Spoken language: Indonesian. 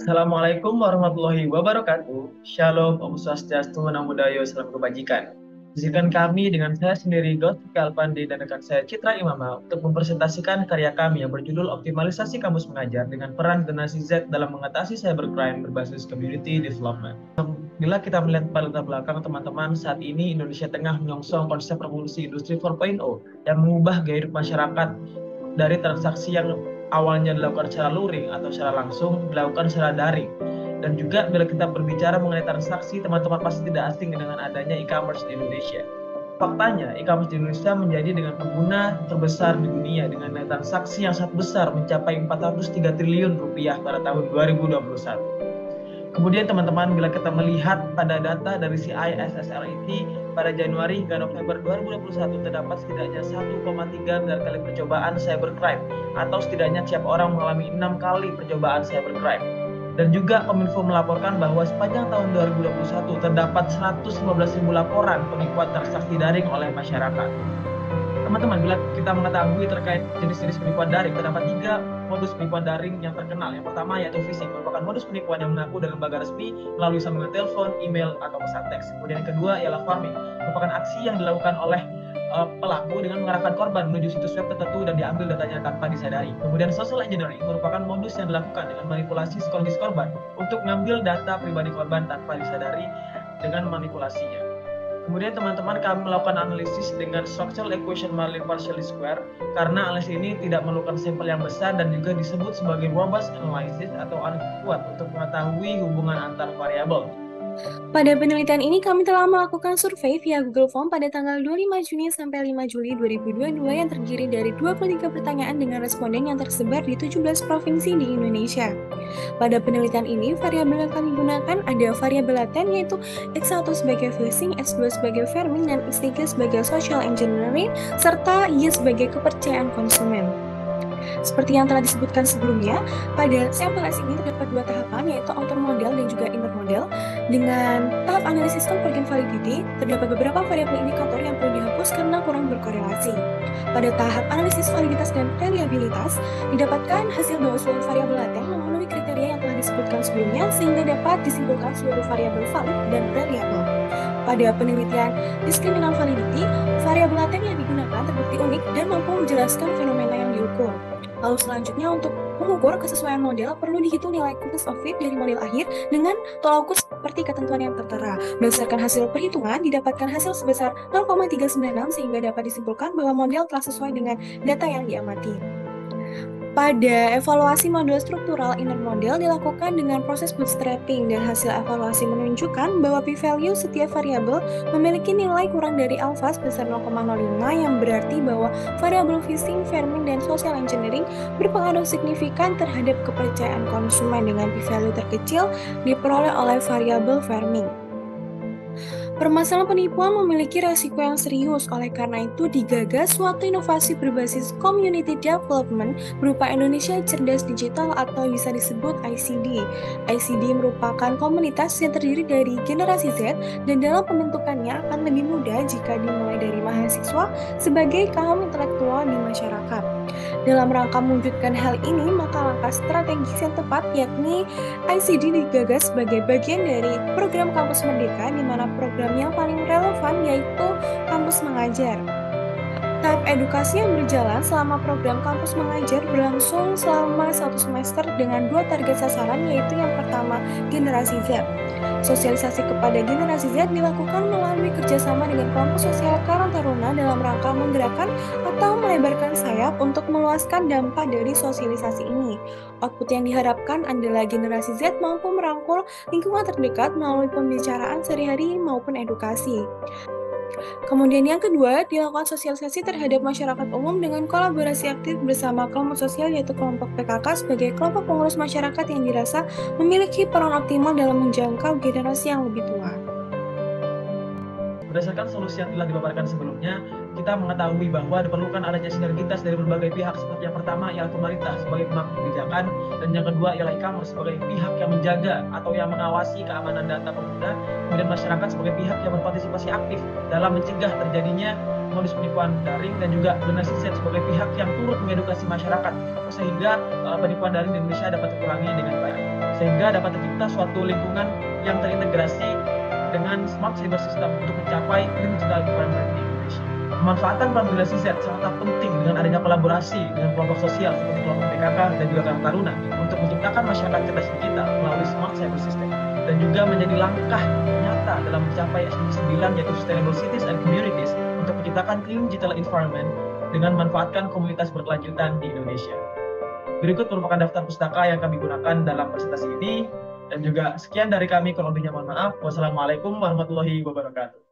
Assalamualaikum warahmatullahi wabarakatuh. Shalom, Om Swastiastu, Namo Buddhaya, Salam Kebajikan. Izinkan kami dengan saya sendiri, Gautik Alpandi, dan rekan saya Citra Imama untuk mempresentasikan karya kami yang berjudul Optimalisasi Kamus Mengajar dengan peran generasi Z dalam mengatasi cybercrime berbasis community development. Bila kita melihat pada latar belakang teman-teman, saat ini Indonesia tengah menyongsong konsep revolusi industri 4.0 yang mengubah gaya hidup masyarakat dari transaksi yang awalnya dilakukan secara luring atau secara langsung dilakukan secara daring. Dan juga bila kita berbicara mengenai transaksi, teman-teman pasti tidak asing dengan adanya e-commerce di Indonesia. Faktanya, e-commerce di Indonesia menjadi dengan pengguna terbesar di dunia dengan nilai transaksi yang sangat besar mencapai 403 triliun rupiah pada tahun 2021. Kemudian teman-teman, bila kita melihat pada data dari CISSRIT pada Januari hingga November 2021 terdapat setidaknya 1,3 miliar kali percobaan cybercrime atau setidaknya tiap orang mengalami 6 kali percobaan cybercrime. Dan juga Kominfo melaporkan bahwa sepanjang tahun 2021 terdapat 115.000 laporan penipuan transaksi daring oleh masyarakat. Teman-teman, bila kita mengetahui terkait jenis-jenis penipuan daring, terdapat 3 modus penipuan daring yang terkenal. Yang pertama yaitu phishing, merupakan modus penipuan yang mengaku dari lembaga resmi melalui sambungan telepon, email, atau pesan teks. Kemudian yang kedua ialah farming, merupakan aksi yang dilakukan oleh pelaku dengan mengarahkan korban menuju situs web tertentu dan diambil datanya tanpa disadari. Kemudian social engineering merupakan modus yang dilakukan dengan manipulasi psikologis korban untuk mengambil data pribadi korban tanpa disadari dengan manipulasinya. Kemudian teman-teman, kami melakukan analisis dengan structural equation Marlin partially square karena analisis ini tidak memerlukan sampel yang besar dan juga disebut sebagai robust analysis atau analisis kuat untuk mengetahui hubungan antar variabel. Pada penelitian ini, kami telah melakukan survei via Google Form pada tanggal 25 Juni sampai 5 Juli 2022 yang terdiri dari 23 pertanyaan dengan responden yang tersebar di 17 provinsi di Indonesia. Pada penelitian ini, variabel yang kami gunakan ada variabel laten yaitu X1 sebagai phishing, X2 sebagai farming, dan X3 sebagai social engineering, serta Y sebagai kepercayaan konsumen. Seperti yang telah disebutkan sebelumnya, pada sampel S ini terdapat 2 tahapan yaitu outer model dan juga inner model. Dengan tahap analisis convergent validity, terdapat beberapa variabel indikator yang perlu dihapus karena kurang berkorelasi. Pada tahap analisis validitas dan reliabilitas, didapatkan hasil bahwa seluruh variabel laten memenuhi kriteria yang telah disebutkan sebelumnya sehingga dapat disimpulkan seluruh variabel valid dan reliable. Pada penelitian discriminant validity, variabel laten yang digunakan terbukti unik dan mampu menjelaskan fenomena yang diukur. Lalu selanjutnya untuk mengukur kesesuaian model perlu dihitung nilai quickness of fit dari model akhir dengan tolak ukur seperti ketentuan yang tertera. Berdasarkan hasil perhitungan didapatkan hasil sebesar 0,396 sehingga dapat disimpulkan bahwa model telah sesuai dengan data yang diamati. Pada evaluasi model struktural inner model dilakukan dengan proses bootstrapping dan hasil evaluasi menunjukkan bahwa p-value setiap variabel memiliki nilai kurang dari alfa sebesar 0,05 yang berarti bahwa variabel phishing, farming, dan social engineering berpengaruh signifikan terhadap kepercayaan konsumen dengan p-value terkecil diperoleh oleh variabel farming. Permasalahan penipuan memiliki resiko yang serius, oleh karena itu digagas suatu inovasi berbasis community development berupa Indonesia Cerdas Digital atau bisa disebut ICD. ICD merupakan komunitas yang terdiri dari generasi Z dan dalam pembentukannya akan lebih mudah jika dimulai dari mahasiswa sebagai kaum intelektual di masyarakat. Dalam rangka mewujudkan hal ini, maka langkah strategis yang tepat yakni ICD digagas sebagai bagian dari program Kampus Merdeka di mana program yang paling relevan yaitu Kampus Mengajar. Tahap edukasi yang berjalan selama program Kampus Mengajar berlangsung selama 1 semester dengan 2 target sasaran, yaitu yang pertama generasi Z. Sosialisasi kepada generasi Z dilakukan melalui kerjasama dengan kelompok sosial Karang Taruna dalam rangka menggerakkan atau melebarkan sayap untuk meluaskan dampak dari sosialisasi ini. Output yang diharapkan adalah generasi Z mampu merangkul lingkungan terdekat melalui pembicaraan sehari-hari maupun edukasi. Kemudian yang kedua, dilakukan sosialisasi terhadap masyarakat umum dengan kolaborasi aktif bersama kelompok sosial yaitu kelompok PKK sebagai kelompok pengurus masyarakat yang dirasa memiliki peran optimal dalam menjangkau generasi yang lebih tua. Berdasarkan solusi yang telah dipaparkan sebelumnya, kita mengetahui bahwa diperlukan adanya sinergitas dari berbagai pihak, seperti yang pertama ialah pemerintah sebagai pemangku kebijakan, dan yang kedua ialah e-commerce sebagai pihak yang menjaga atau yang mengawasi keamanan data pengguna, kemudian masyarakat sebagai pihak yang berpartisipasi aktif dalam mencegah terjadinya modus penipuan daring, dan juga generasi Z sebagai pihak yang turut mengedukasi masyarakat sehingga penipuan daring di Indonesia dapat dikurangi dengan baik. sehingga dapat tercipta suatu lingkungan yang terintegrasi dengan smart cyber system untuk mencapai clean digital environment di Indonesia. Pemanfaatan peran generasi Z sangat penting dengan adanya kolaborasi dengan kelompok sosial seperti kelompok PKK dan juga Karang Taruna untuk menciptakan masyarakat cerdas digital melalui smart cyber system, dan juga menjadi langkah nyata dalam mencapai SDG 9 yaitu Sustainable Cities and Communities untuk menciptakan clean digital environment dengan memanfaatkan komunitas berkelanjutan di Indonesia. Berikut merupakan daftar pustaka yang kami gunakan dalam presentasi ini, dan juga sekian dari kami, kalau lebihnya mohon maaf. Wassalamualaikum warahmatullahi wabarakatuh.